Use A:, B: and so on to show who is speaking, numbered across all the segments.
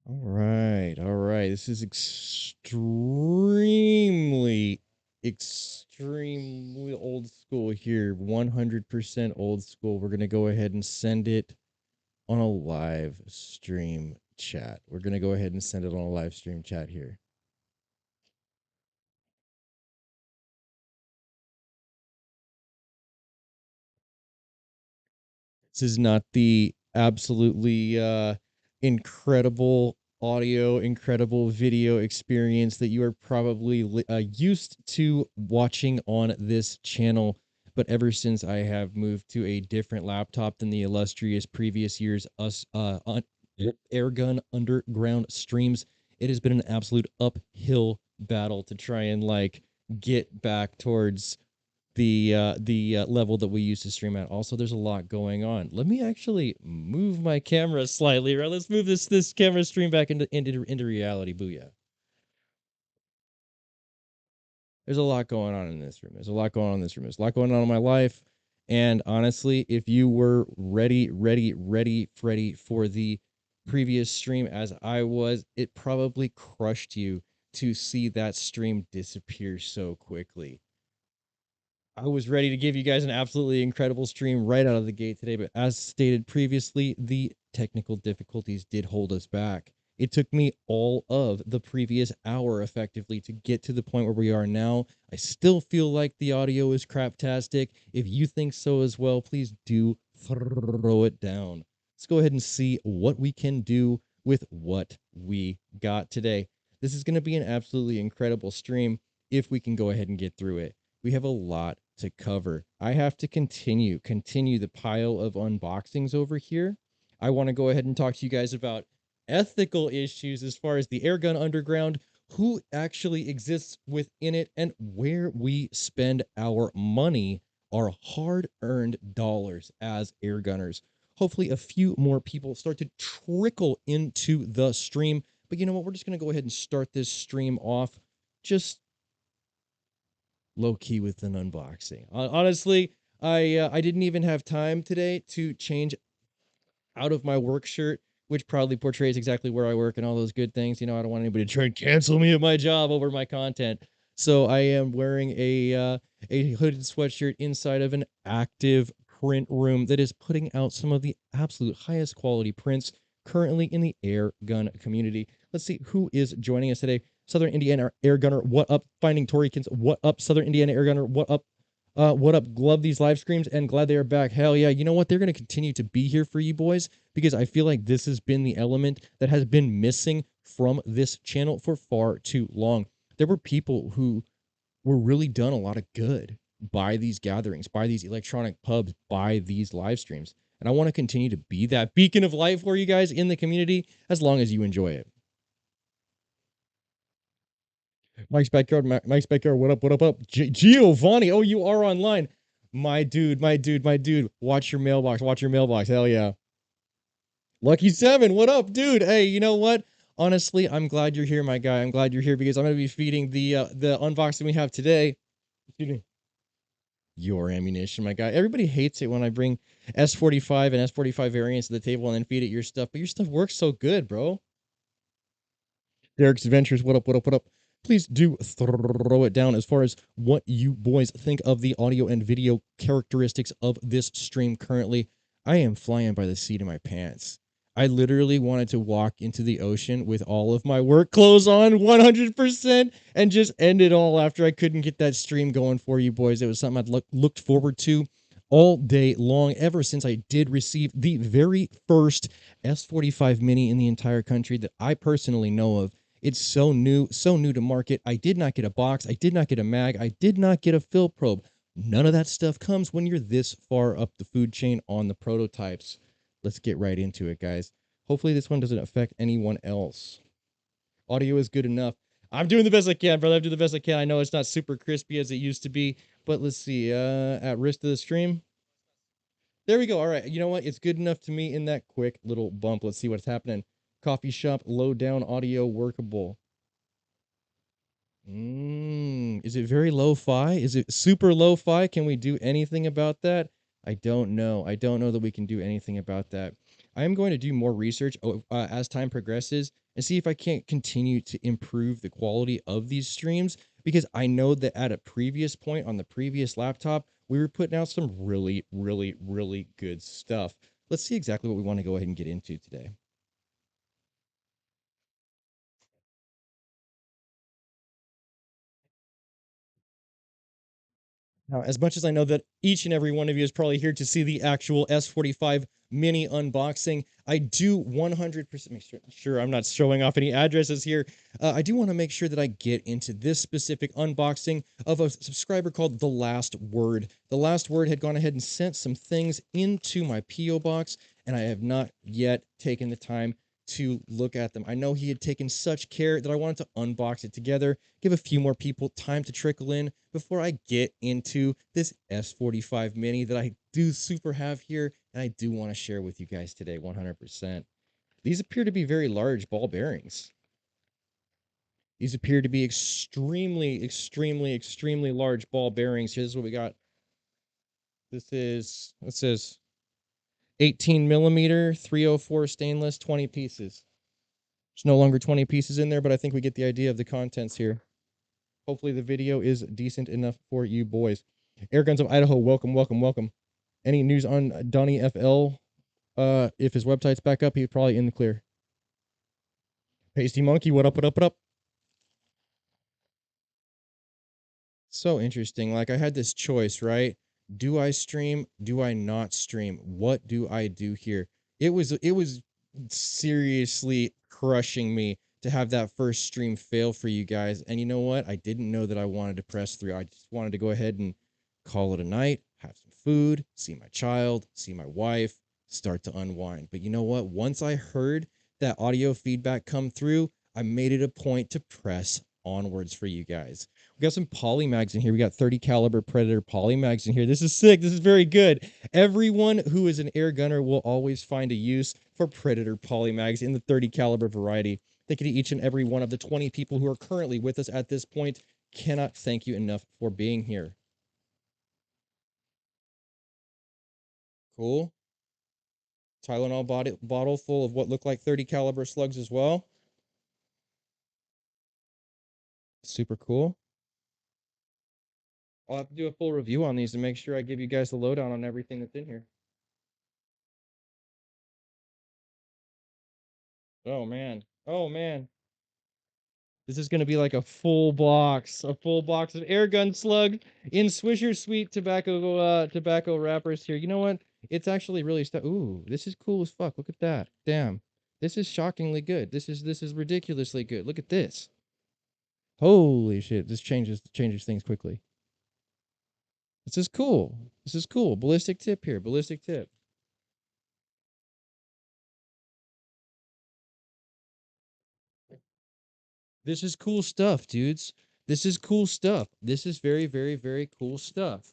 A: All right, all right. This is extremely old school here. 100% old school. We're gonna go ahead and send it on a live stream chat. We're gonna go ahead and send it on a live stream chat here. This is not the absolutely incredible audio, incredible video experience that you are probably used to watching on this channel. But ever since I have moved to a different laptop than the illustrious previous years, Airgun Underground streams, it has been an absolute uphill battle to try and like get back towards the level that we used to stream at. Also, there's a lot going on. Let me actually move my camera slightly. Right, let's move this camera stream back into reality. Booyah! There's a lot going on in this room. There's a lot going on in this room. There's a lot going on in my life. And honestly, if you were ready for the previous stream as I was, it probably crushed you to see that stream disappear so quickly. I was ready to give you guys an absolutely incredible stream right out of the gate today, but as stated previously, the technical difficulties did hold us back. It took me all of the previous hour effectively to get to the point where we are now. I still feel like the audio is craptastic. If you think so as well, please do throw it down. Let's go ahead and see what we can do with what we got today. This is going to be an absolutely incredible stream if we can go ahead and get through it. We have a lot to cover. I have to continue the pile of unboxings over here. I want to go ahead and talk to you guys about ethical issues as far as the Airgun Underground, who actually exists within it, and where we spend our money, our hard-earned dollars as airgunners. Hopefully a few more people start to trickle into the stream. But you know what? We're just going to go ahead and start this stream off just low key with an unboxing. Honestly, I didn't even have time today to change out of my work shirt, which proudly portrays exactly where I work and all those good things. You know, I don't want anybody to try and cancel me at my job over my content. So I am wearing a hooded sweatshirt inside of an active print room that is putting out some of the absolute highest quality prints currently in the air gun community. Let's see who is joining us today. Southern Indiana Air Gunner, what up? Finding Torikins, what up? Southern Indiana Air Gunner, what up? What up? Love these live streams and glad they are back. Hell yeah. You know what? They're going to continue to be here for you boys because I feel like this has been the element that has been missing from this channel for far too long. There were people who were really done a lot of good by these gatherings, by these electronic pubs, by these live streams. And I want to continue to be that beacon of light for you guys in the community as long as you enjoy it. Mike's backyard, Mike's backyard. What up? What up? Up, Giovanni. Oh, you are online, my dude, my dude, my dude. Watch your mailbox. Watch your mailbox. Hell yeah. Lucky Seven. What up, dude? Hey, you know what? Honestly, I'm glad you're here, my guy. I'm glad you're here because I'm gonna be feeding the unboxing we have today. Your ammunition, my guy. Everybody hates it when I bring S45 and S45 variants to the table and then feed it your stuff, but your stuff works so good, bro. Derek's Adventures, what up, what up, what up? Please do throw it down as far as what you boys think of the audio and video characteristics of this stream currently. I am flying by the seat of my pants. I literally wanted to walk into the ocean with all of my work clothes on 100% and just end it all after I couldn't get that stream going for you boys. It was something I'd looked forward to all day long ever since I did receive the very first S45 Mini in the entire country that I personally know of. It's so new to market. I did not get a box. I did not get a mag. I did not get a fill probe. None of that stuff comes when you're this far up the food chain on the prototypes. Let's get right into it, guys. Hopefully this one doesn't affect anyone else. Audio is good enough. I'm doing the best I can, brother. I'm doing the best I can. I know it's not super crispy as it used to be, but let's see. At risk of the stream. There we go. All right. You know what? It's good enough to me in that quick little bump. Let's see what's happening. Coffee shop, low down audio, workable. Is it very lo-fi? Is it super lo-fi? Can we do anything about that? I don't know. I don't know that we can do anything about that. I am going to do more research as time progresses and see if I can't continue to improve the quality of these streams, because I know that at a previous point on the previous laptop, we were putting out some really, really, really good stuff. Let's see exactly what we want to go ahead and get into today. Now, as much as I know that each and every one of you is probably here to see the actual S45 Mini unboxing, I do 100% make sure I'm not showing off any addresses here. I do want to make sure that I get into this specific unboxing of a subscriber called The Last Word. The Last Word had gone ahead and sent some things into my P.O. box, and I have not yet taken the time to look at them. I know he had taken such care that I wanted to unbox it together, give a few more people time to trickle in before I get into this S45 Mini that I do super have here, and I do want to share with you guys today 100%. These appear to be very large ball bearings. These appear to be extremely, extremely, extremely large ball bearings. Here's what we got. This says 18 millimeter, 304 stainless, 20 pieces. There's no longer 20 pieces in there, but I think we get the idea of the contents here. Hopefully the video is decent enough for you boys. Airguns of Idaho, welcome, welcome, welcome. Any news on Donnie FL? If his website's back up, he's probably in the clear. Pasty Monkey, what up, what up, what up? So interesting. Like, I had this choice, right? Do I stream? Do I not stream? What do I do here? It was seriously crushing me to have that first stream fail for you guys. And you know what? I didn't know that I wanted to press through. I just wanted to go ahead and call it a night, have some food, see my child, see my wife, start to unwind. But you know what? Once I heard that audio feedback come through, I made it a point to press onwards for you guys. We got some poly mags in here. We got 30 caliber Predator poly mags in here. This is sick. This is very good. Everyone who is an air gunner will always find a use for Predator poly mags in the 30 caliber variety. Thank you to each and every one of the 20 people who are currently with us at this point. Cannot thank you enough for being here. Cool. Tylenol bottle full of what look like 30 caliber slugs as well. Super cool. I'll have to do a full review on these to make sure I give you guys the lowdown on everything that's in here. Oh man. Oh man. This is going to be like a full box of airgun slug in Swisher Sweet tobacco wrappers here. You know what? It's actually really Ooh, this is cool as fuck. Look at that. Damn. This is shockingly good. This is ridiculously good. Look at this. Holy shit. This changes things quickly. This is cool. This is cool. Ballistic tip here. Ballistic tip. This is cool stuff, dudes. This is cool stuff. This is very, very, very cool stuff.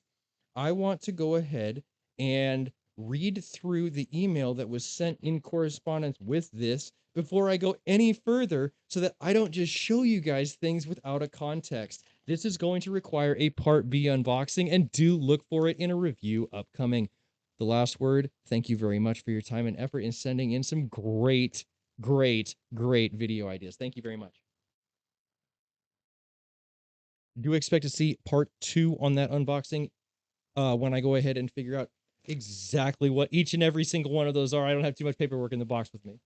A: I want to go ahead and read through the email that was sent in correspondence with this before I go any further, so that I don't just show you guys things without a context. This is going to require a part B unboxing, and do look for it in a review upcoming. The Last Word, thank you very much for your time and effort in sending in some great, great, great video ideas. Thank you very much. Do expect to see part 2 on that unboxing when I go ahead and figure out exactly what each and every single one of those are. I don't have too much paperwork in the box with me.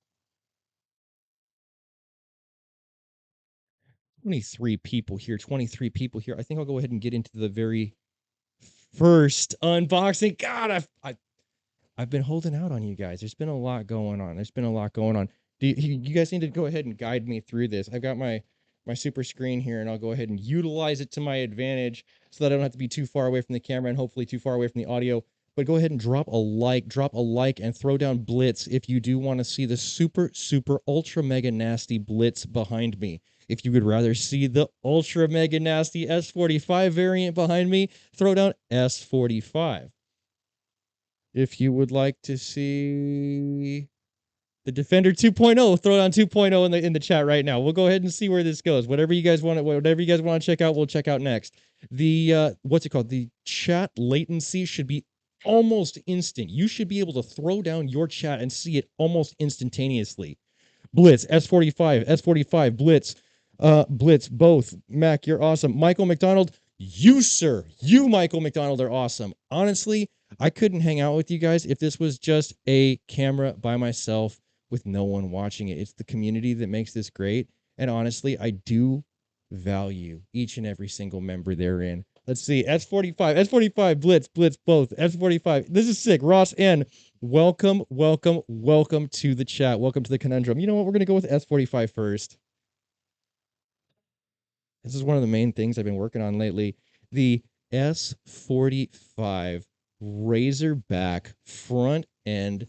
A: 23 people here. 23 people here. I think I'll go ahead and get into the very first unboxing. God, I've been holding out on you guys. There's been a lot going on. There's been a lot going on. You guys need to go ahead and guide me through this. I've got my super screen here, and I'll go ahead and utilize it to my advantage so that I don't have to be too far away from the camera and hopefully too far away from the audio. But go ahead and drop a like, and throw down Blitz if you do want to see the super, super, ultra, mega nasty Blitz behind me. If you would rather see the ultra, mega nasty S45 variant behind me, throw down S45. If you would like to see the Defender 2.0, throw down 2.0 in the chat right now. We'll go ahead and see where this goes. Whatever you guys want to check out, we'll check out next. The what's it called? The chat latency should be almost instant. You should be able to throw down your chat and see it almost instantaneously. Blitz, S45, S45, Blitz, Blitz, both. Mac, you're awesome. Michael McDonald, you, sir, you, Michael McDonald, are awesome. Honestly, I couldn't hang out with you guys if this was just a camera by myself with no one watching it. It's the community that makes this great. And honestly, I do value each and every single member therein. Let's see, S45, S45, Blitz, Blitz, both, S45. This is sick. Ross N, welcome, welcome, welcome to the chat. Welcome to the conundrum. You know what? We're going to go with S45 first. This is one of the main things I've been working on lately. The S45 Razorback front end,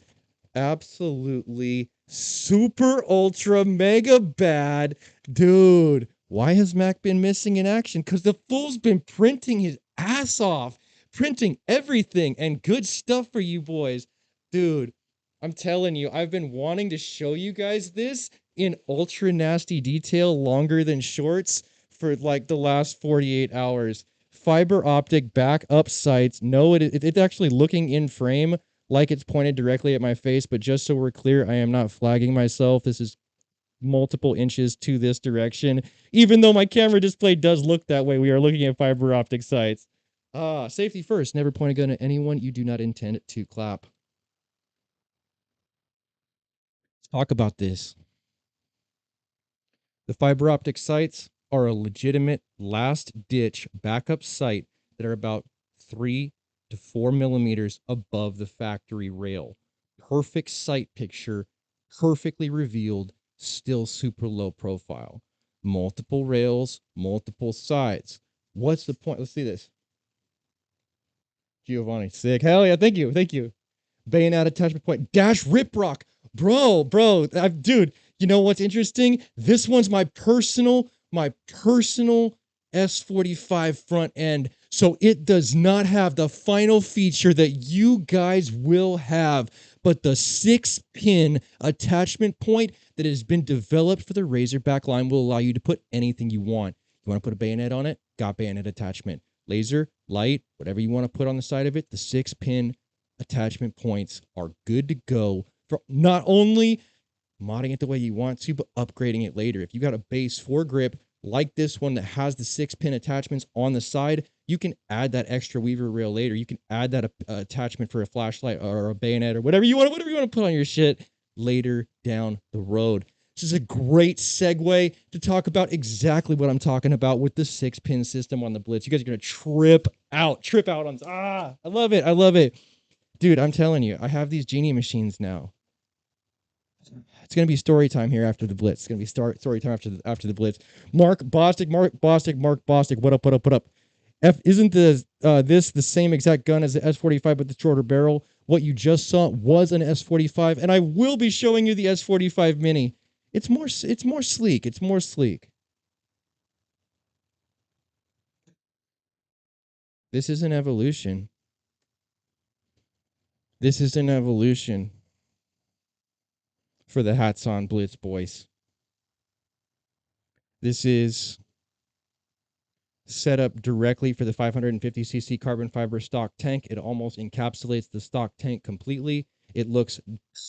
A: absolutely super ultra mega bad. Dude, why has Mac been missing in action? Because the fool's been printing his ass off, printing everything and good stuff for you boys. Dude, I'm telling you, I've been wanting to show you guys this in ultra nasty detail longer than shorts for like the last 48 hours. Fiber optic backup sights. No, it's actually looking in frame like it's pointed directly at my face, but just so we're clear, I am not flagging myself. This is multiple inches to this direction. Even though my camera display does look that way, we are looking at fiber optic sights. Safety first. Never point a gun at anyone you do not intend to clap. Let's talk about this. The fiber optic sights are a legitimate last-ditch backup sight that are about 3 to 4 millimeters above the factory rail. Perfect sight picture, perfectly revealed, still super low profile. Multiple rails, multiple sides. What's the point? Let's see this. Giovanni, sick. Hell yeah, thank you, thank you. Bayonet attachment point. Dash Riprock. Bro, dude, you know what's interesting? This one's my personal S45 front end. So it does not have the final feature that you guys will have, but the 6-pin attachment point that has been developed for the Razorback line will allow you to put anything you want. You want to put a bayonet on it? Got bayonet attachment. Laser, light, whatever you want to put on the side of it, the 6-pin attachment points are good to go for not only modding it the way you want to, but upgrading it later. If you got a base foregrip like this one that has the 6-pin attachments on the side, you can add that extra weaver rail later. You can add that attachment for a flashlight or a bayonet or whatever you want to put on your shit later down the road. This is a great segue to talk about exactly what I'm talking about with the 6-pin system on the Blitz. You guys are going to trip out on, I love it. I love it. Dude, I'm telling you, I have these genie machines now. It's gonna be story time here after the Blitz. It's gonna be story time after the Blitz. Mark Bostic. What up? What up? Isn't this the same exact gun as the S45 but the shorter barrel? What you just saw was an S45, and I will be showing you the S45 Mini. It's more sleek. It's more sleek. This is an evolution. This is an evolution for the hats on Blitz boys. This is set up directly for the 550cc carbon fiber stock tank. It almost encapsulates the stock tank completely. It looks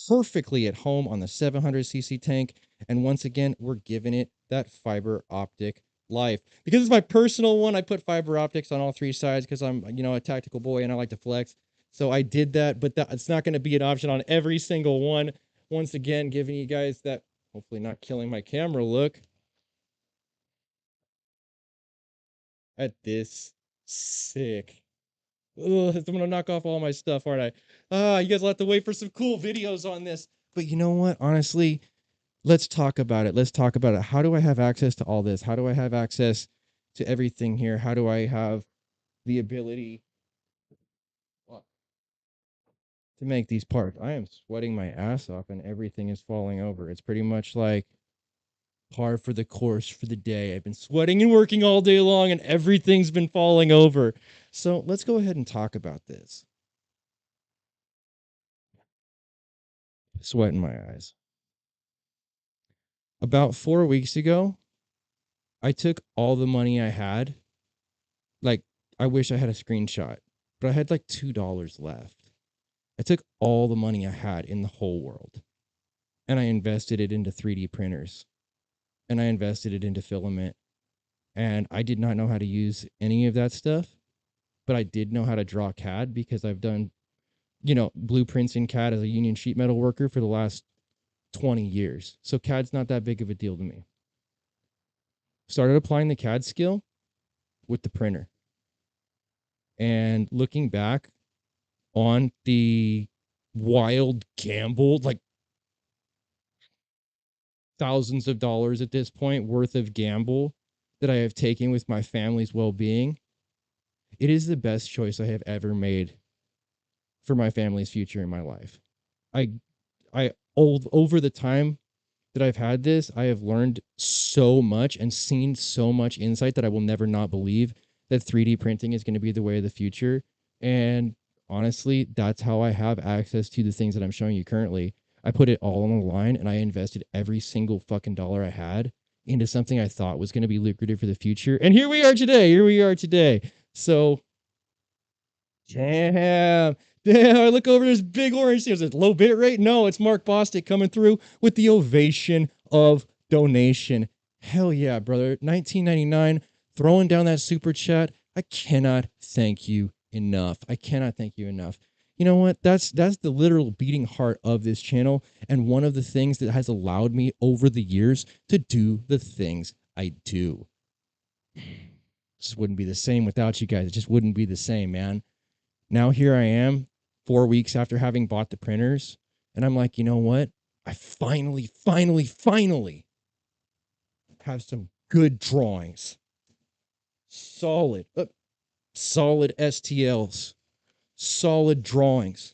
A: perfectly at home on the 700cc tank. And once again, we're giving it that fiber optic life. Because it's my personal one, I put fiber optics on all 3 sides because I'm, a tactical boy and I like to flex. So I did that, but it's not going to be an option on every single one. Once again, giving you guys that, hopefully not killing my camera look at this. Sick. Ugh, I'm gonna knock off all my stuff, aren't I? You guys will have to wait for some cool videos on this. But you know what? Honestly, let's talk about it. Let's talk about it. How do I have access to all this? How do I have access to everything here? How do I have the ability to make these parts? I am sweating my ass off and everything is falling over. It's pretty much like par for the course for the day. I've been sweating and working all day long and everything's been falling over. So let's go ahead and talk about this. Sweat in my eyes. About 4 weeks ago, I took all the money I had. Like, I wish I had a screenshot, but I had like $2 left. I took all the money I had in the whole world and I invested it into 3D printers and I invested it into filament. And I did not know how to use any of that stuff, but I did know how to draw CAD because I've done, blueprints in CAD as a union sheet metal worker for the last 20 years. So CAD's not that big of a deal to me. Started applying the CAD skill with the printer. And looking back on the wild gamble, like thousands of dollars at this point worth of gamble that I have taken with my family's well-being, it is the best choice I have ever made for my family's future in my life. I over the time that I've had this, I have learned so much and seen so much insight that I will never not believe that 3D printing is going to be the way of the future. And honestly, that's how I have access to the things that I'm showing you currently. I put it all on the line and I invested every single fucking dollar I had into something I thought was going to be lucrative for the future. And here we are today. So, damn. Damn, I look over this big orange thing. Is it low bit rate? No, it's Mark Bostic coming through with the ovation of donation. Hell yeah, brother. 1999, throwing down that super chat. I cannot thank you enough. I cannot thank you enough. You know what? That's the literal beating heart of this channel and one of the things that has allowed me over the years to do the things I do. Just wouldn't be the same without you guys. It just wouldn't be the same, man. Now here I am 4 weeks after having bought the printers. And I'm like, you know what? I finally have some good drawings. Solid STLs. Solid drawings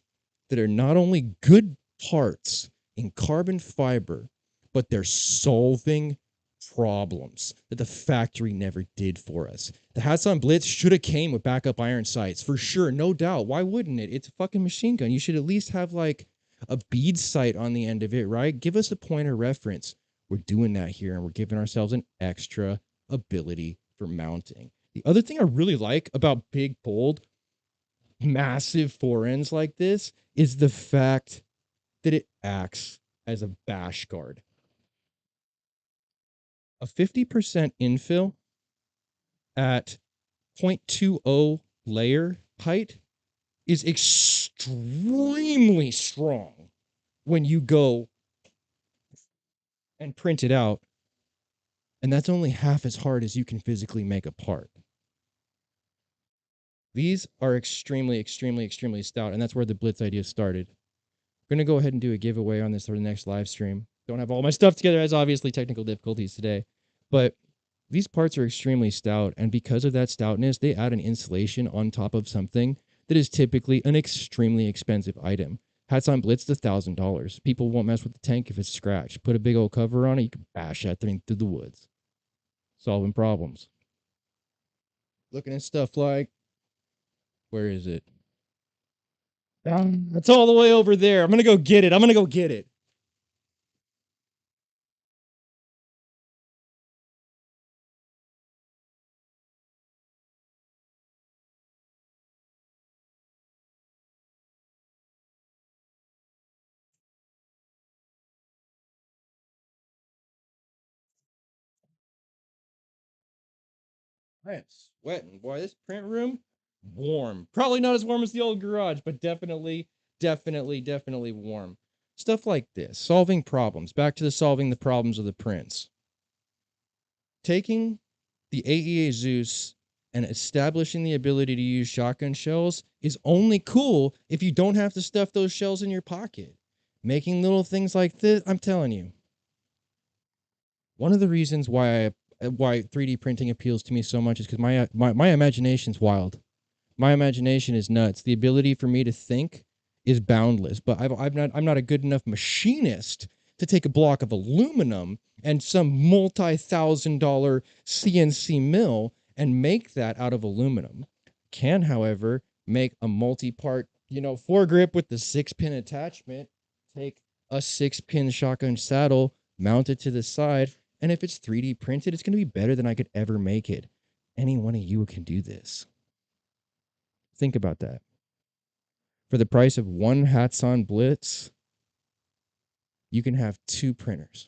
A: that are not only good parts in carbon fiber, but they're solving problems that the factory never did for us. The hats on Blitz should have came with backup iron sights for sure, no doubt. Why wouldn't it? It's a fucking machine gun. You should at least have like a bead sight on the end of it, right? Give us a point of reference. We're doing that here and we're giving ourselves an extra ability for mounting. The other thing I really like about big, bold, massive forends like this is the fact that it acts as a bash guard. A 50% infill at 0.20 layer height is extremely strong when you go and print it out. And that's only half as hard as you can physically make a part. These are extremely stout, and that's where the Blitz idea started. We're going to go ahead and do a giveaway on this for the next live stream. Don't have all my stuff together, as obviously technical difficulties today. But these parts are extremely stout, and because of that stoutness, they add an insulation on top of something that is typically an extremely expensive item. Hats on Blitz, $1,000. People won't mess with the tank if it's scratched. Put a big old cover on it, you can bash that thing through the woods. Solving problems. Looking at stuff like, where is it? It's all the way over there. I'm going to go get it. I am sweating. Boy, this print room, warm. Probably not as warm as the old garage, but definitely warm. Stuff like this, solving problems. Back to the solving the problems of the prints. Taking the AEA Zeus and establishing the ability to use shotgun shells is only cool if you don't have to stuff those shells in your pocket. Making little things like this, I'm telling you. One of the reasons why 3D printing appeals to me so much is because my imagination's wild. My imagination is nuts. The ability for me to think is boundless. But I'm not a good enough machinist to take a block of aluminum and some multi-$1,000 CNC mill and make that out of aluminum. Can, however, make a multi-part, foregrip with the 6-pin attachment, take a 6-pin shotgun saddle, mount it to the side, and if it's 3D printed, it's going to be better than I could ever make it. Any one of you can do this. Think about that. For the price of one Hatsan Blitz, you can have 2 printers.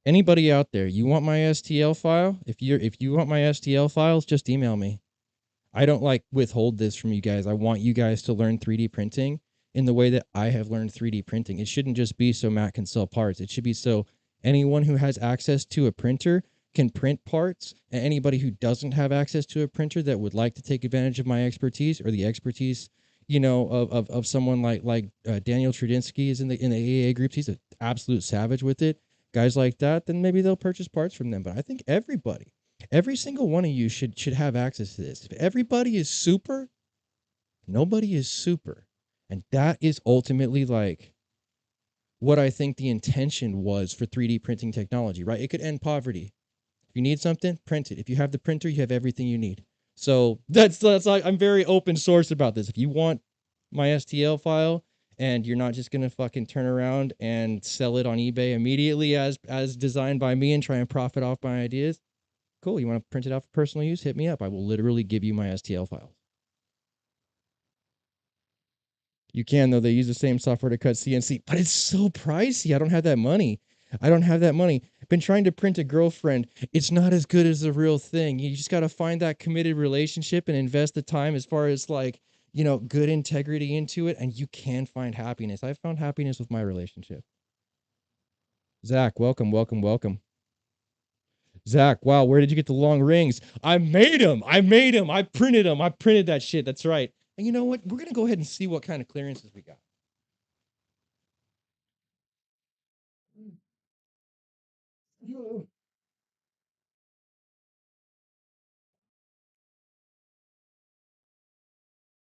A: Anybody out there, you want my STL file? If you want my STL files, just email me. I don't like withhold this from you guys. I want you guys to learn 3D printing in the way that I have learned 3D printing. It shouldn't just be so Matt can sell parts. It should be so anyone who has access to a printer can print parts, and anybody who doesn't have access to a printer that would like to take advantage of my expertise or the expertise, you know, of someone like Daniel Trudinsky is in the AAA groups. He's an absolute savage with it. Guys like that, then maybe they'll purchase parts from them. But I think every single one of you should have access to this. If everybody is super, nobody is super. And that is ultimately like what I think the intention was for 3D printing technology, right? It could end poverty. If you need something, print it. If you have the printer, you have everything you need. So that's like, I'm very open source about this. If you want my STL file and you're not just going to fucking turn around and sell it on eBay immediately as designed by me and try and profit off my ideas, cool. You want to print it out for personal use? Hit me up. I will literally give you my STL files. You can, though. They use the same software to cut CNC, but it's so pricey. I don't have that money. Been trying to print a girlfriend. It's not as good as the real thing. You just got to find that committed relationship and invest the time as far as like, you know, good integrity into it. And you can find happiness. I've found happiness with my relationship. Zach, welcome. Zach, wow, where did you get the long rings? I made them. I printed them. I printed that shit. That's right. And you know what? We're going to go ahead and see what kind of clearances we got.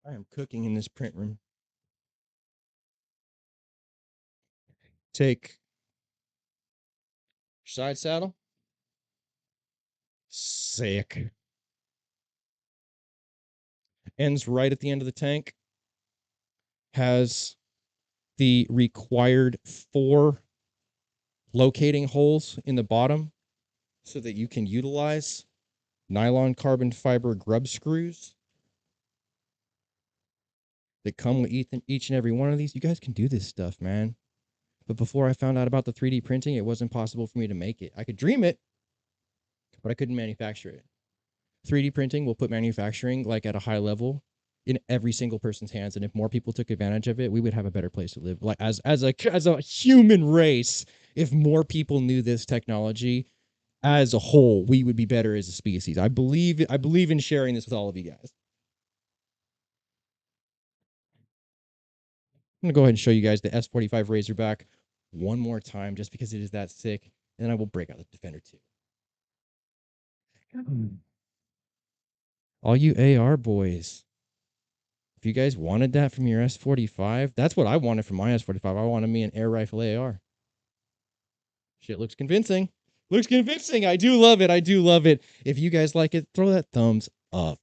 A: I am cooking in this print room. Take side saddle. Sick. Ends right at the end of the tank. Has the required 4 locating holes in the bottom so that you can utilize nylon carbon fiber grub screws that come with each and every one of these. You guys can do this stuff, man. But before I found out about the 3D printing, it wasn't possible for me to make it. I could dream it, but I couldn't manufacture it. 3D printing will put manufacturing like at a high level in every single person's hands, and if more people took advantage of it, we would have a better place to live. Like as a human race, if more people knew this technology as a whole, we would be better as a species. I believe in sharing this with all of you guys. I'm gonna go ahead and show you guys the S45 Razorback one more time, just because it is that sick, and then I will break out the Defender 2. All you AR boys, if you guys wanted that from your S45, that's what I wanted from my S45. I wanted me an air rifle AR. Shit looks convincing. I do love it. If you guys like it, throw that thumbs up.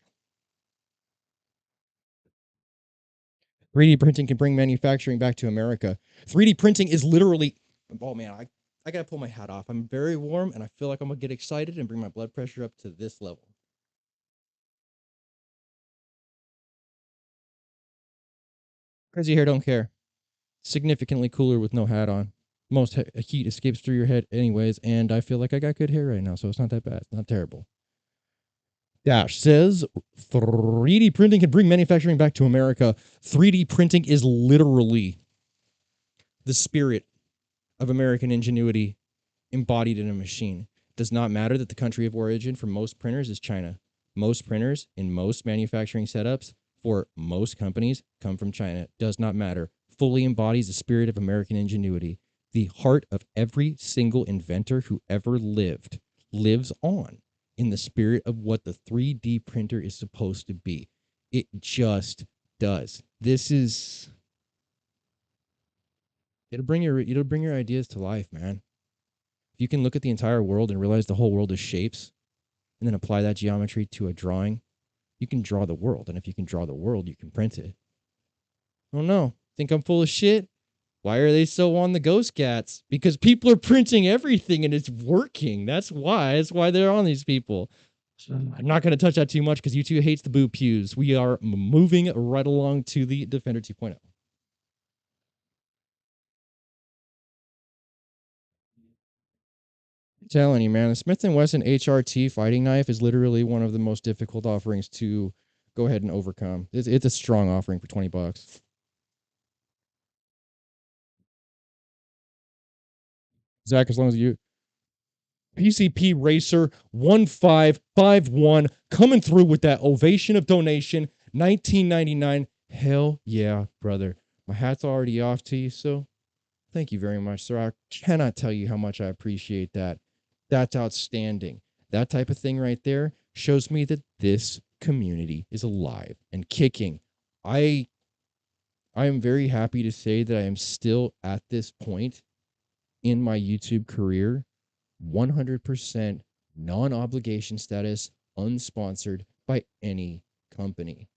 A: 3D printing can bring manufacturing back to America. 3D printing is literally, oh man, I gotta pull my hat off. I'm very warm and I feel like I'm gonna get excited and bring my blood pressure up to this level. Crazy hair don't care. Significantly cooler with no hat on. Most heat escapes through your head anyways, and I feel like I got good hair right now, so it's not that bad. It's not terrible. Dash says 3D printing can bring manufacturing back to America. 3D printing is literally the spirit of American ingenuity embodied in a machine. It does not matter that the country of origin for most printers is China. Most printers in most manufacturing setups for most companies come from China. Does not matter. Fully embodies the spirit of American ingenuity. The heart of every single inventor who ever lived lives on in the spirit of what the 3D printer is supposed to be. It just does. This is, it'll bring your ideas to life, man. If you can look at the entire world and realize the whole world is shapes and then apply that geometry to a drawing, you can draw the world. And if you can draw the world, you can print it. Oh no, think I'm full of shit? Why are they so on the ghost cats? Because people are printing everything and it's working. That's why they're on these people. I'm not going to touch that too much because YouTube hates the boo pews. We are moving right along to the Defender 2.0. Telling you, man, the Smith & Wesson HRT fighting knife is literally one of the most difficult offerings to go ahead and overcome. It's a strong offering for $20. Zach, as long as you PCP Racer 1551 coming through with that ovation of donation, 1999. Hell yeah, brother. My hat's already off to you, so thank you very much, sir. I cannot tell you how much I appreciate that. That's outstanding. That type of thing right there shows me that this community is alive and kicking. I am very happy to say that I am still at this point in my YouTube career 100% non-obligation status, unsponsored by any company.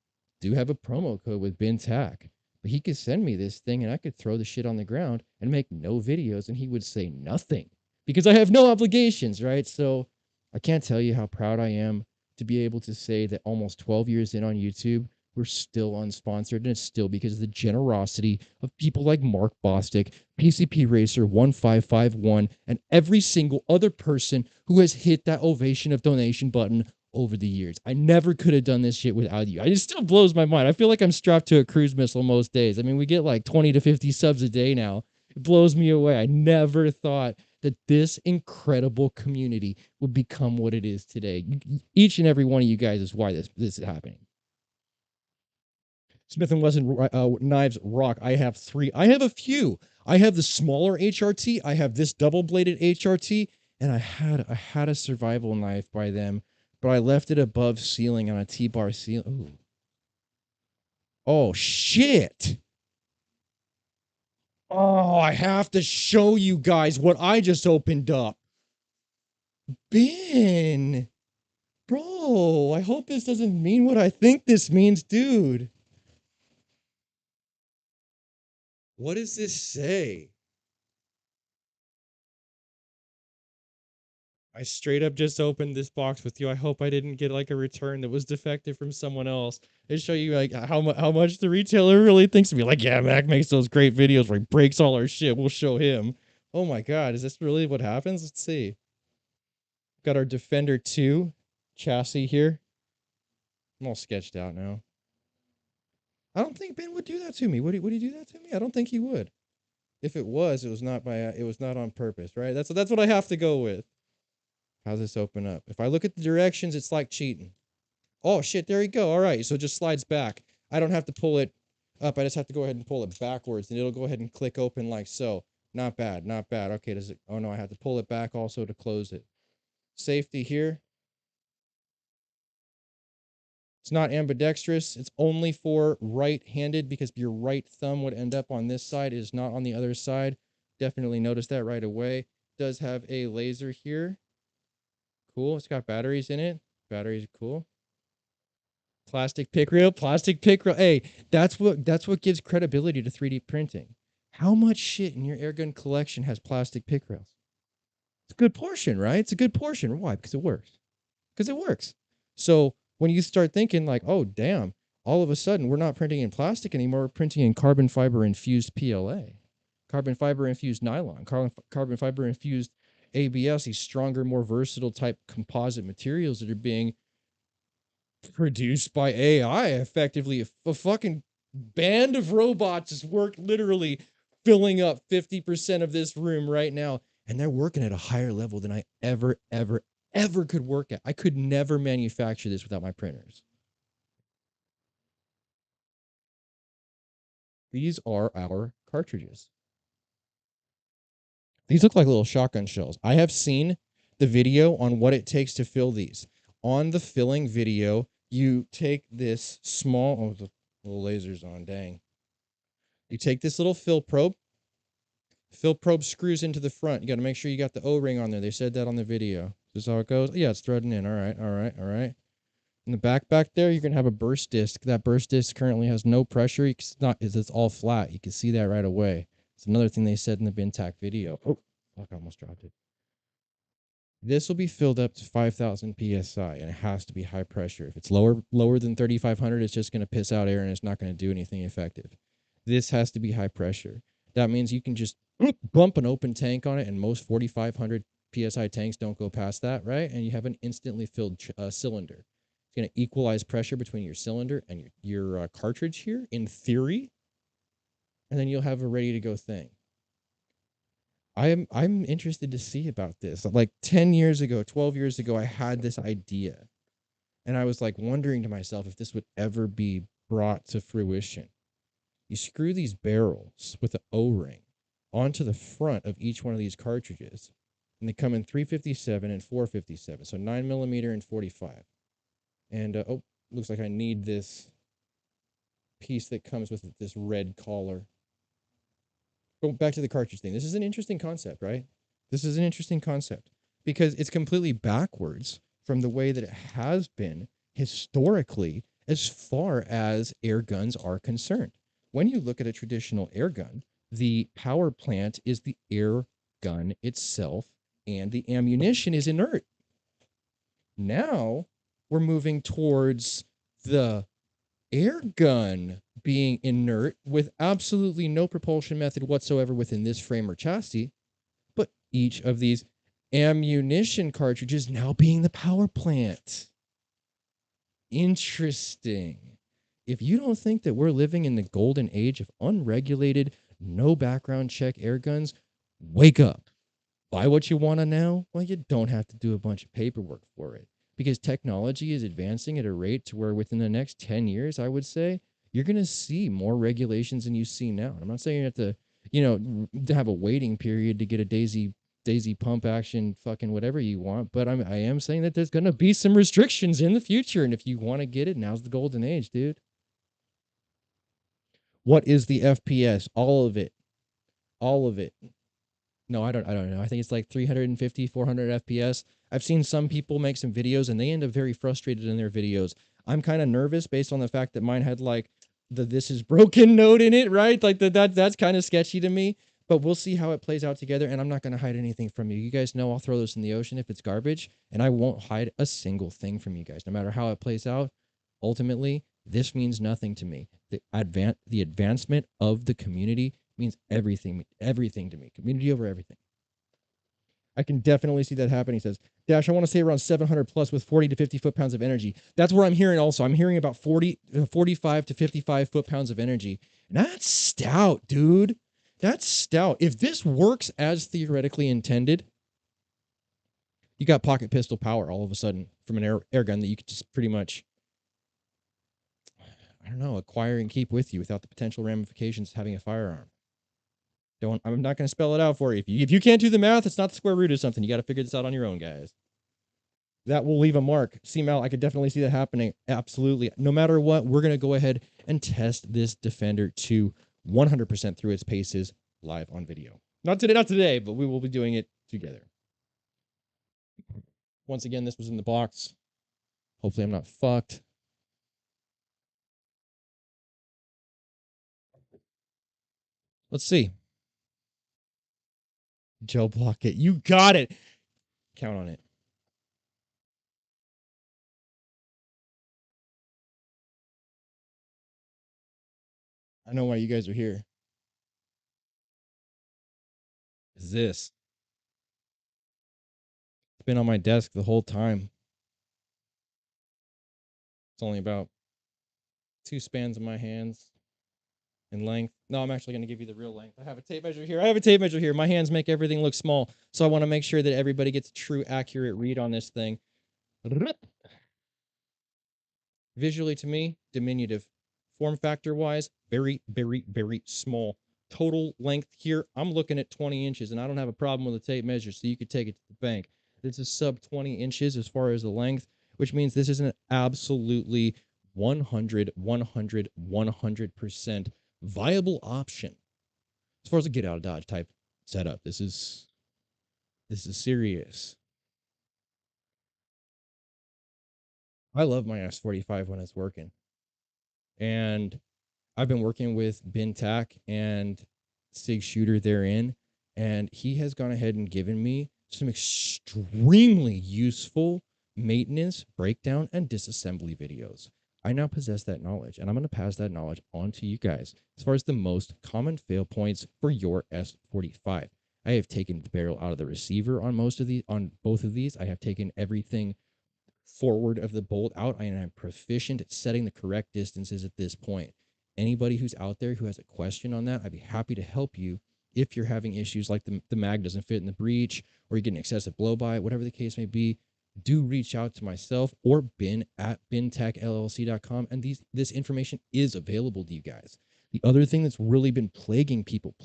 A: Do have a promo code with BinTac, but he could send me this thing and I could throw the shit on the ground and make no videos and he would say nothing because I have no obligations, right? So I can't tell you how proud I am to be able to say that almost 12 years in on YouTube, we're still unsponsored, and it's still because of the generosity of people like Mark Bostic, PCP Racer 1551, and every single other person who has hit that ovation of donation button over the years. I never could have done this shit without you. It still blows my mind. I feel like I'm strapped to a cruise missile most days. I mean, we get like 20 to 50 subs a day now. It blows me away. I never thought that this incredible community would become what it is today. Each and every one of you guys is why this is happening. Smith & Wesson knives rock. I have 3. I have a few. I have the smaller HRT. I have this double-bladed HRT, and I had a survival knife by them, but I left it above ceiling on a T-bar ceiling. Ooh. Oh, shit. Oh, I have to show you guys what I just opened up. Ben. Bro, I hope this doesn't mean what I think this means, dude. What does this say? I straight up just opened this box with you. I hope I didn't get like a return that was defective from someone else. It show you like how much the retailer really thinks of me. Like, yeah, Mac makes those great videos where he breaks all our shit. We'll show him. Oh my god, is this really what happens? Let's see. Got our Defender 2 chassis here. I'm all sketched out now. I don't think Ben would do that to me. Would he do that to me? I don't think he would. If it was not on purpose, right? That's what I have to go with. How's this open up? If I look at the directions, it's like cheating. Oh, shit, there you go. All right, so it just slides back. I don't have to pull it up. I just have to go ahead and pull it backwards, and it'll go ahead and click open like so. Not bad, not bad. Okay, does it... Oh, no, I have to pull it back also to close it. Safety here. It's not ambidextrous. It's only for right-handed because your right thumb would end up on this side. It is not on the other side. Definitely notice that right away. It does have a laser here. Cool. It's got batteries in it. Batteries are cool. Plastic pick reel. Plastic pick reel. Hey, that's what gives credibility to 3D printing. How much shit in your airgun collection has plastic pick rails? It's a good portion, right? It's a good portion. Why? Because it works. Because it works. So when you start thinking like, oh, damn, all of a sudden we're not printing in plastic anymore. We're printing in carbon fiber infused PLA, carbon fiber infused nylon, carbon fiber infused ABS, these stronger, more versatile type composite materials that are being produced by AI effectively. A fucking band of robots is literally filling up 50% of this room right now. And they're working at a higher level than I ever could work at. I could never manufacture this without my printers. These are our cartridges. These look like little shotgun shells. I have seen the video on what it takes to fill these. On the filling video, you take this small... Oh, the little laser's on, dang. You take this little fill probe. Fill probe screws into the front. You got to make sure you got the O-ring on there. They said that on the video. This is how it goes. Yeah, it's threading in. All right, all right, all right. In the back there, you're going to have a burst disc. That burst disc currently has no pressure. It's all flat. You can see that right away. It's another thing they said in the BinTac video. Oh, fuck, I almost dropped it. This will be filled up to 5,000 psi, and it has to be high pressure. If it's lower than 3,500, it's just going to piss out air and it's not going to do anything effective. This has to be high pressure. That means you can just bump an open tank on it, and most 4,500 psi tanks don't go past that, right? And you have an instantly filled cylinder. It's going to equalize pressure between your cylinder and your cartridge here, in theory, and then you'll have a ready to go thing. I'm interested to see about this. Like 10 years ago, 12 years ago, I had this idea, and I was like wondering to myself if this would ever be brought to fruition. You screw these barrels with an O-ring onto the front of each one of these cartridges, and they come in 357 and 457, so 9mm and 45. And oh, looks like I need this piece that comes with this red collar. Go back to the cartridge thing. This is an interesting concept, right? This is an interesting concept because it's completely backwards from the way that it has been historically as far as air guns are concerned. When you look at a traditional air gun, the power plant is the air gun itself and the ammunition is inert. Now we're moving towards the air gun being inert with absolutely no propulsion method whatsoever within this frame or chassis, but each of these ammunition cartridges now being the power plant. Interesting. If you don't think that we're living in the golden age of unregulated, no background check air guns, wake up. Buy what you want to now? Well, you don't have to do a bunch of paperwork for it because technology is advancing at a rate to where within the next 10 years, I would say, you're going to see more regulations than you see now. And I'm not saying you have to, to have a waiting period to get a daisy pump action, fucking whatever you want. But I am saying that there's going to be some restrictions in the future. And if you want to get it, now's the golden age, dude. What is the FPS? All of it. All of it. No, I don't know. I think it's like 350, 400 FPS. I've seen some people make some videos and they end up very frustrated in their videos. I'm kind of nervous based on the fact that mine had like the "this is broken" note in it, right? Like that's kind of sketchy to me, but we'll see how it plays out together, and I'm not going to hide anything from you. You guys know I'll throw this in the ocean if it's garbage, and I won't hide a single thing from you guys no matter how it plays out. Ultimately, this means nothing to me. The advancement of the community means everything to me. Community over everything. I can definitely see that happening. He says, Dash, I want to say around 700 plus with 40 to 50 foot-pounds of energy. That's where I'm hearing also. I'm hearing about 45 to 55 foot-pounds of energy. And that's stout, dude. That's stout. If this works as theoretically intended, you got pocket pistol power all of a sudden from an air gun that you could just pretty much, I don't know, acquire and keep with you without the potential ramifications of having a firearm. I'm not going to spell it out for you. If you can't do the math, it's not the square root of something. You got to figure this out on your own, guys. That will leave a mark. See, Mal, I could definitely see that happening. Absolutely. No matter what, we're going to go ahead and test this Defender to 100% through its paces live on video. Not today, but we will be doing it together. Once again, this was in the box. Hopefully I'm not fucked. Let's see. Joe block it. You got it. Count on it. I know why you guys are here. Is this? It's been on my desk the whole time. It's only about 2 spans of my hands in length. No, I'm actually going to give you the real length. I have a tape measure here. My hands make everything look small, so I want to make sure that everybody gets a true, accurate read on this thing. Visually, to me, diminutive. Form factor wise, very, very, very small. Total length here, I'm looking at 20 inches, and I don't have a problem with a tape measure, so you could take it to the bank. This is sub 20 inches as far as the length, which means this is an absolutely 100% viable option as far as a get out of Dodge type setup. This is serious. I love my S45 when it's working. And I've been working with Ben Tack and Sig Shooter therein, and he has gone ahead and given me some extremely useful maintenance, breakdown, and disassembly videos. I now possess that knowledge, and I'm going to pass that knowledge on to you guys as far as the most common fail points for your S45. I have taken the barrel out of the receiver on both of these. I have taken everything forward of the bolt out. I am proficient at setting the correct distances at this point. Anybody who's out there who has a question on that, I'd be happy to help you if you're having issues like the mag doesn't fit in the breech or you're getting excessive blow by, whatever the case may be. Do reach out to myself or bin at bintechllc.com, and this information is available to you guys. The other thing that's really been plaguing people.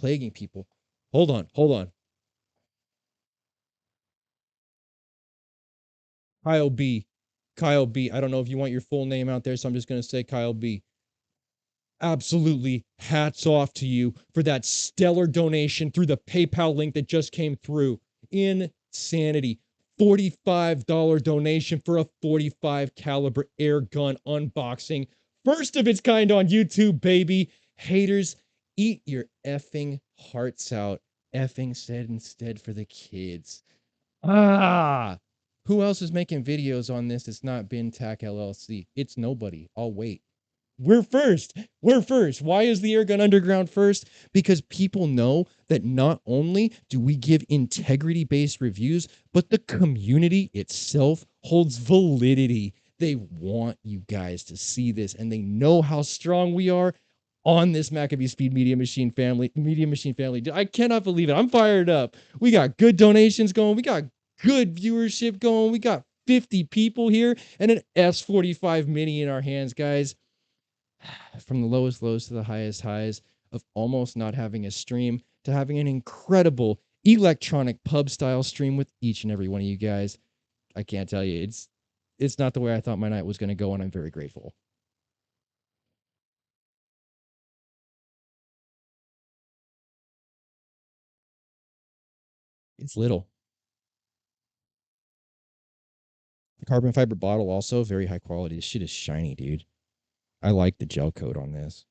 A: Hold on. Kyle B. Kyle B. I don't know if you want your full name out there, so I'm just going to say Kyle B. Absolutely hats off to you for that stellar donation through the PayPal link that just came through. Insanity. $45 donation for a 45 caliber air gun unboxing. First of its kind on YouTube, baby. Haters, eat your effing hearts out. Effing said instead for the kids. Who else is making videos on this? It's not BinTech LLC. It's nobody. I'll wait. We're first. Why is the Airgun Underground first? Because people know that not only do we give integrity-based reviews, but the community itself holds validity. They want you guys to see this, and they know how strong we are on this MACABESPEED Media Machine family. I cannot believe it. I'm fired up. We got good donations going. We got good viewership going. We got 50 people here and an S45 Mini in our hands, guys. From the lowest lows to the highest highs of almost not having a stream to having an incredible electronic pub style stream with each and every one of you guys. I can't tell you. It's not the way I thought my night was going to go, and I'm very grateful. It's little. The carbon fiber bottle also very high quality. This shit is shiny, dude. I like the gel coat on this.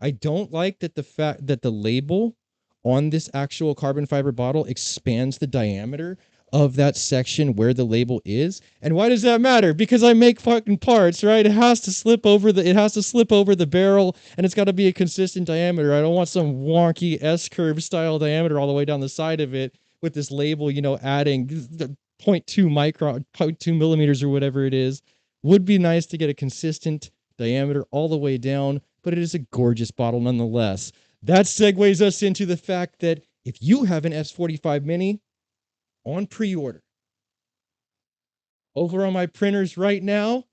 A: I don't like that the fact that the label on this actual carbon fiber bottle expands the diameter of that section where the label is. And why does that matter? Because I make fucking parts, right? It has to slip over the barrel, and it's got to be a consistent diameter. I don't want some wonky S-curve style diameter all the way down the side of it with this label, adding the 0.2 millimeters or whatever it is. Would be nice to get a consistent diameter all the way down, but it is a gorgeous bottle nonetheless. That segues us into the fact that if you have an S45 Mini on pre-order over on my printers right now,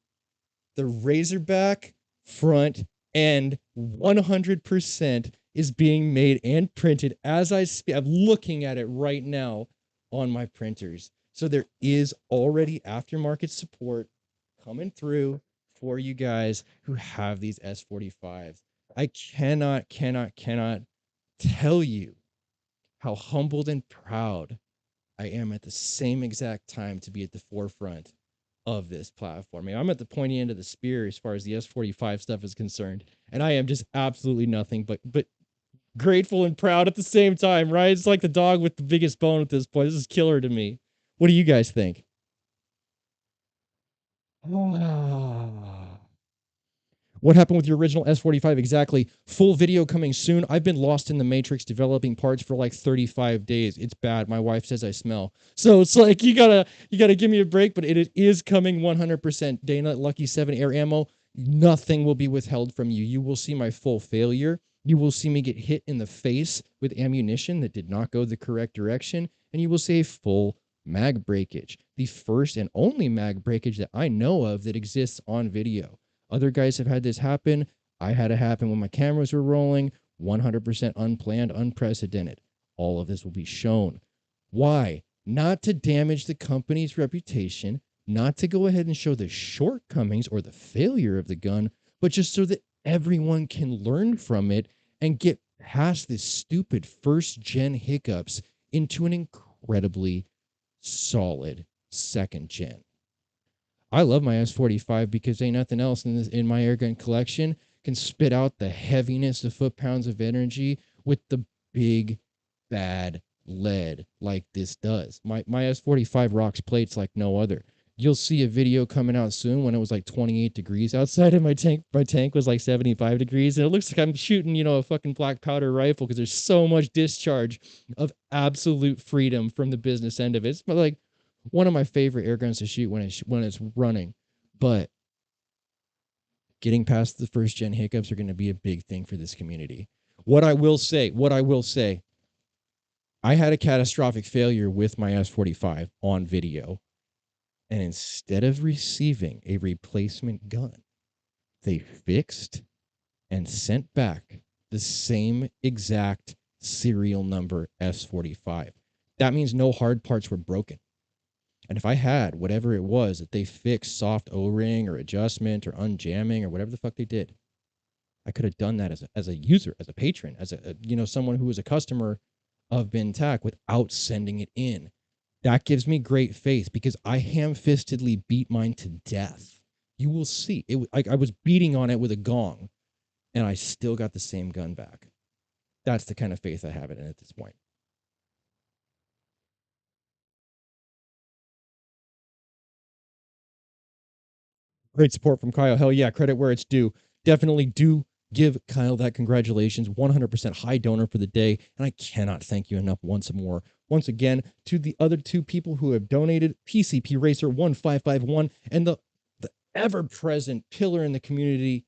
A: the Razorback front end 100% is being made and printed as I speak. I'm looking at it right now on my printers. So there is already aftermarket support coming through for you guys who have these S45s. I cannot tell you how humbled and proud I am at the same exact time to be at the forefront of this platform. I'm at the pointy end of the spear as far as the S45 stuff is concerned, and I am just absolutely nothing but grateful and proud at the same time, right? It's like the dog with the biggest bone at this point. This is killer to me. What do you guys think? What happened with your original S45 exactly? Full video coming soon. I've been lost in the matrix developing parts for like 35 days. It's bad. My wife says I smell. So it's like you gotta give me a break, but it is coming 100%. Dana, Lucky 7 air ammo. Nothing will be withheld from you. You will see my full failure. You will see me get hit in the face with ammunition that did not go the correct direction, and you will see a full mag breakage. The first and only mag breakage that I know of that exists on video. Other guys have had this happen. I had it happen when my cameras were rolling. 100% unplanned, unprecedented. All of this will be shown. Why? Not to damage the company's reputation, not to go ahead and show the shortcomings or the failure of the gun, but just so that everyone can learn from it and get past this stupid first-gen hiccups into an incredibly solid second-gen. I love my S45 because ain't nothing else in my airgun collection can spit out the heaviness of foot-pounds of energy with the big, bad lead like this does. My S45 rocks plates like no other. You'll see a video coming out soon when it was like 28 degrees outside, and my tank was like 75 degrees, and it looks like I'm shooting, a fucking black powder rifle because there's so much discharge of absolute freedom from the business end of it. It's like one of my favorite air guns to shoot when it's running. But getting past the first gen hiccups are going to be a big thing for this community. What I will say, I had a catastrophic failure with my S45 on video. And instead of receiving a replacement gun, they fixed and sent back the same exact serial number S45. That means no hard parts were broken. And if I had whatever it was that they fixed, soft O-ring or adjustment or unjamming or whatever the fuck they did, I could have done that as a user, as a patron, as someone who was a customer of BinTAC without sending it in. That gives me great faith because I ham-fistedly beat mine to death. You will see. I was beating on it with a gong, and I still got the same gun back. That's the kind of faith I have in it at this point. Great support from Kyle. Hell yeah, credit where it's due. Definitely do give Kyle that congratulations. 100% high donor for the day. And I cannot thank you enough once more. Once again, to the other two people who have donated, PCP Racer 1551 and the ever-present pillar in the community,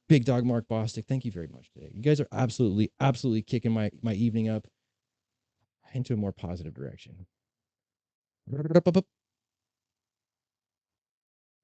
A: Big Dog Mark Bostic. Thank you very much today. You guys are absolutely kicking my evening up into a more positive direction.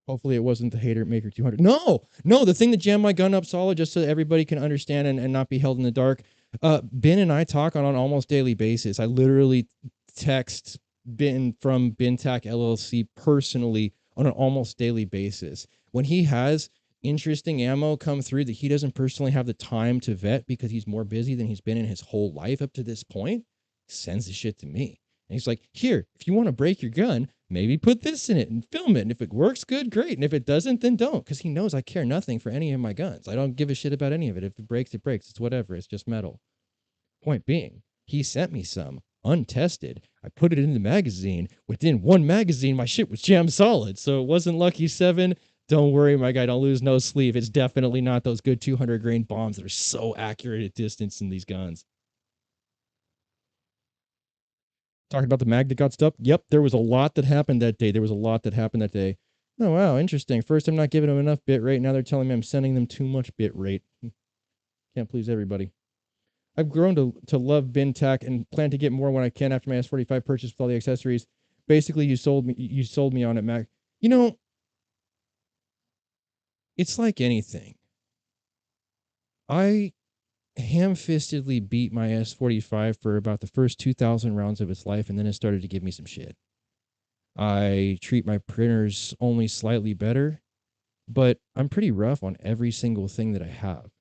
A: Hopefully it wasn't the Hater Maker 200. No, the thing that jammed my gun up solid, just so that everybody can understand and not be held in the dark. Ben and I talk on an almost daily basis. I literally text Ben from BinTAC LLC personally on an almost daily basis. When he has interesting ammo come through that he doesn't personally have the time to vet because he's more busy than he's been in his whole life up to this point, he sends the shit to me. And he's like, here, if you want to break your gun, maybe put this in it and film it. And if it works, good, great. And if it doesn't, then don't. Because he knows I care nothing for any of my guns. I don't give a shit about any of it. If it breaks, it breaks. It's whatever. It's just metal. Point being, he sent me some untested. I put it in the magazine. Within one magazine, my shit was jammed solid. So it wasn't Lucky 7. Don't worry, my guy. Don't lose no sleep. It's definitely not those good 200 grain bombs that are so accurate at distance in these guns. Talking about the mag that got stuck. Yep, there was a lot that happened that day. Oh, wow, interesting. First, I'm not giving them enough bit rate. Now they're telling me I'm sending them too much bit rate. Can't please everybody. I've grown to love BinTAC and plan to get more when I can after my S45 purchase with all the accessories. Basically, you sold me on it, Mac. It's like anything. I ham-fistedly beat my S45 for about the first 2,000 rounds of its life, and then it started to give me some shit. I treat my printers only slightly better, but I'm pretty rough on every single thing that I have.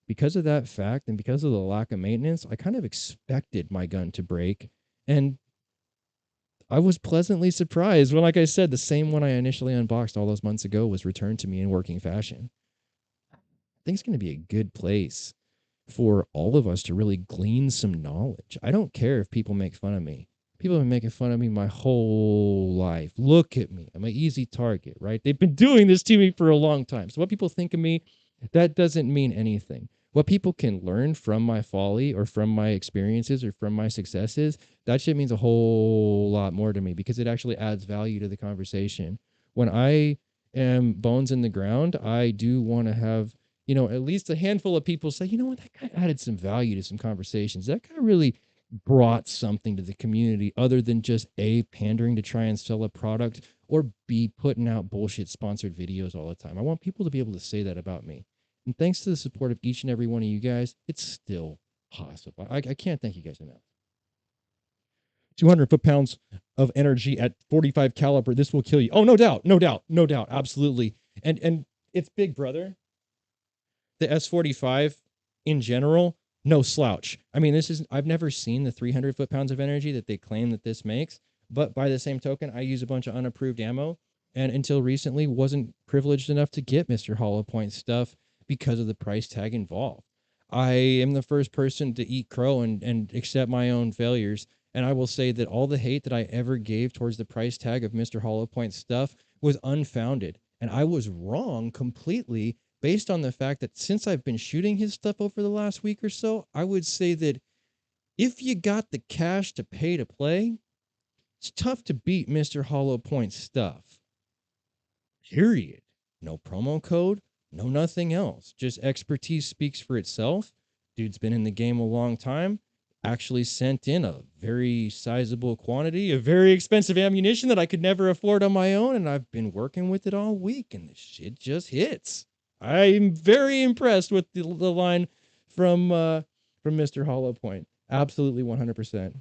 A: Because of that fact and because of the lack of maintenance, I kind of expected my gun to break, and I was pleasantly surprised when, like I said, the same one I initially unboxed all those months ago was returned to me in working fashion. I think it's going to be a good place for all of us to really glean some knowledge. I don't care if people make fun of me. People have been making fun of me my whole life. Look at me. I'm an easy target, right? They've been doing this to me for a long time. So what people think of me, that doesn't mean anything. What people can learn from my folly or from my experiences or from my successes, that shit means a whole lot more to me because it actually adds value to the conversation. When I am bones in the ground, I do want to have at least a handful of people say, what, that guy added some value to some conversations. That guy really brought something to the community other than just A, pandering to try and sell a product, or B, putting out bullshit sponsored videos all the time. I want people to be able to say that about me. And thanks to the support of each and every one of you guys, it's still possible. I can't thank you guys enough. 200 foot-pounds of energy at 45 caliber. This will kill you. Oh, no doubt. Absolutely. And it's big, brother. The S45 in general, no slouch. I mean, I've never seen the 300 foot-pounds of energy that they claim that this makes, but by the same token, I use a bunch of unapproved ammo, and until recently wasn't privileged enough to get Mr. Hollow Point stuff because of the price tag involved. I am the first person to eat crow and accept my own failures And I will say that all the hate that I ever gave towards the price tag of Mr. Hollowpoint stuff was unfounded. And I was wrong completely based on the fact that since I've been shooting his stuff over the last week or so, I would say that if you got the cash to pay to play, it's tough to beat Mr. Hollowpoint stuff. Period. No promo code, no nothing else. Just expertise speaks for itself. Dude's been in the game a long time. Actually sent in a very sizable quantity of very expensive ammunition that I could never afford on my own, and I've been working with it all week, and the shit just hits. I'm very impressed with the line from Mr. Hollowpoint. Absolutely 100%.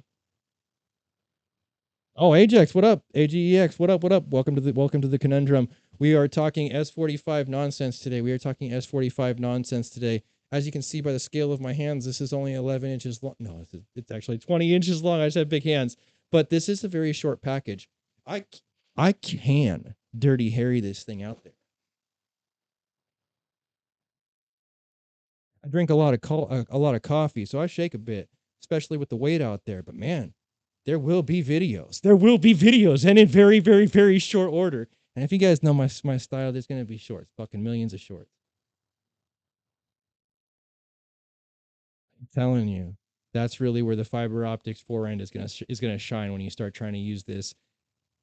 A: Oh, Ajax, what up? AGEX, what up? What up? Welcome to the conundrum. We are talking S45 nonsense today. We are talking S45 nonsense today. As you can see by the scale of my hands, this is only 11 inches long. No, it's actually 20 inches long. I just have big hands. But this is a very short package. I I can Dirty Harry this thing out there. I drink a lot of a lot of coffee, so I shake a bit, especially with the weight out there. But man, there will be videos. There will be videos, and in very, very, very short order. And if you guys know my style, there's gonna be shorts, fucking millions of shorts. I'm telling you, that's really where the fiber optics forend is gonna shine when you start trying to use this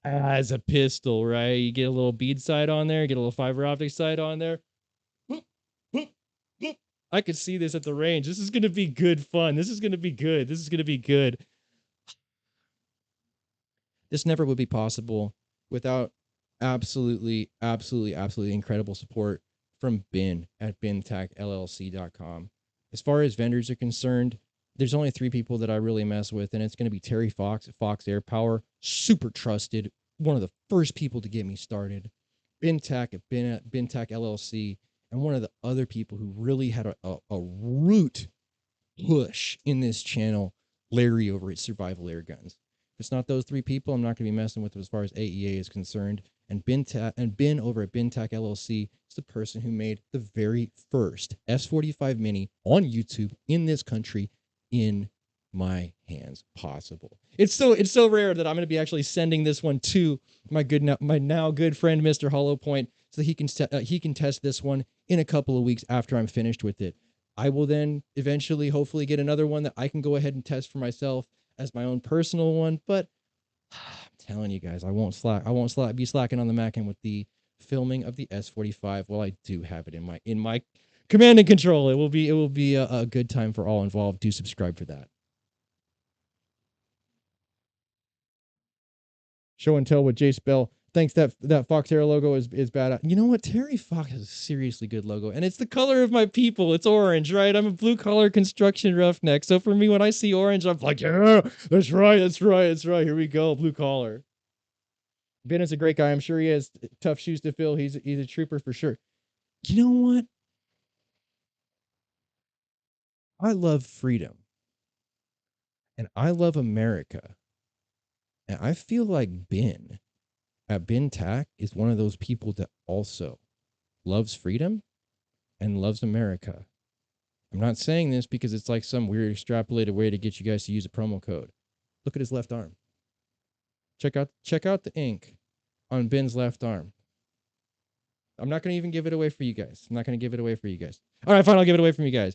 A: as a pistol, right? You get a little bead sight on there, get a little fiber optic sight on there. I could see this at the range. This is gonna be good fun. This is gonna be good. This is gonna be good. This never would be possible without absolutely incredible support from Ben at bentachllc.com. As far as vendors are concerned, there's only three people that I really mess with, and it's going to be Terry Fox at Fox Air Power, super trusted, one of the first people to get me started. Bentach at Bentach LLC, and one of the other people who really had a root push in this channel, Larry over at Survival Airguns. If it's not those three people, I'm not going to be messing with them as far as AEA is concerned. And Ben over at Bentach LLC is the person who made the very first S45 Mini on YouTube in this country in my hands possible. It's so rare that I'm going to be actually sending this one to my now good friend Mr. Hollowpoint so that he can test this one in a couple of weeks after I'm finished with it. I will then eventually, hopefully, get another one that I can go ahead and test for myself as my own personal one. But I'm telling you guys, I won't be slacking on the Mac and with the filming of the S45 while I do have it in my command and control. It will be a good time for all involved. Do subscribe for that. Show and tell with Jace Bell. Thanks, that Fox Air logo is bad. You know what? Terry Fox has a seriously good logo, and it's the color of my people. It's orange, right? I'm a blue collar construction roughneck, so for me, when I see orange, I'm like, yeah, that's right, that's right, that's right. Here we go, blue collar. Ben is a great guy. I'm sure he has tough shoes to fill. He's a trooper for sure. You know what? I love freedom, and I love America, and I feel like Ben at Ben Tack is one of those people that also loves freedom and loves America. I'm not saying this because it's like some weird extrapolated way to get you guys to use a promo code. Look at his left arm. Check out the ink on Ben's left arm. I'm not going to even give it away for you guys. I'm not going to give it away for you guys. All right, fine, I'll give it away from you guys.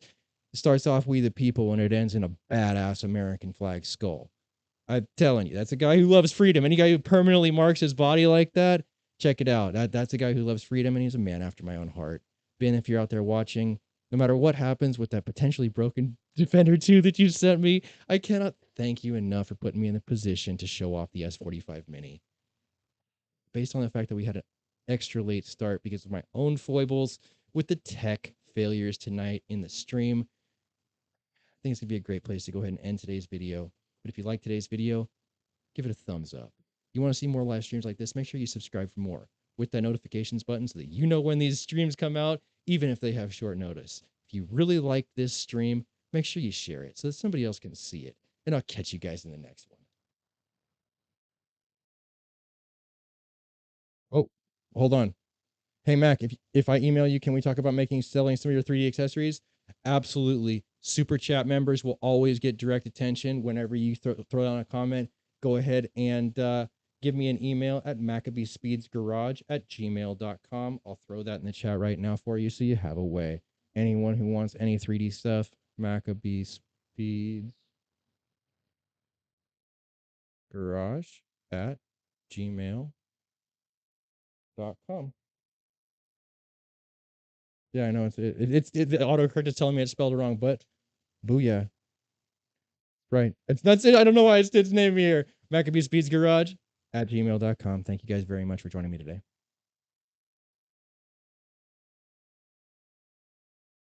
A: It starts off "We the People" and it ends in a badass American flag skull. I'm telling you, that's a guy who loves freedom. Any guy who permanently marks his body like that, check it out. That's a guy who loves freedom, and he's a man after my own heart. Ben, if you're out there watching, no matter what happens with that potentially broken Defender 2 that you sent me, I cannot thank you enough for putting me in the position to show off the S45 Mini. Based on the fact that we had an extra late start because of my own foibles with the tech failures tonight in the stream, I think it's going to be a great place to go ahead and end today's video. But if you like today's video, give it a thumbs up. You want to see more live streams like this, make sure you subscribe for more with that notifications button so that you know when these streams come out, even if they have short notice. If you really like this stream, make sure you share it so that somebody else can see it. And I'll catch you guys in the next one. Oh, hold on. Hey, Mac, if I email you, can we talk about selling some of your 3D accessories? Absolutely. Super chat members will always get direct attention whenever you throw down a comment. Go ahead and give me an email at macabespeedsgarage@gmail.com. I'll throw that in the chat right now for you so you have a way. Anyone who wants any 3D stuff, macabespeedsgarage@gmail.com. Yeah, I know it's the autocorrect is telling me it's spelled wrong, but booyah. Right. That's it. I don't know why it's named here. macabespeedsgarage@gmail.com. Thank you guys very much for joining me today.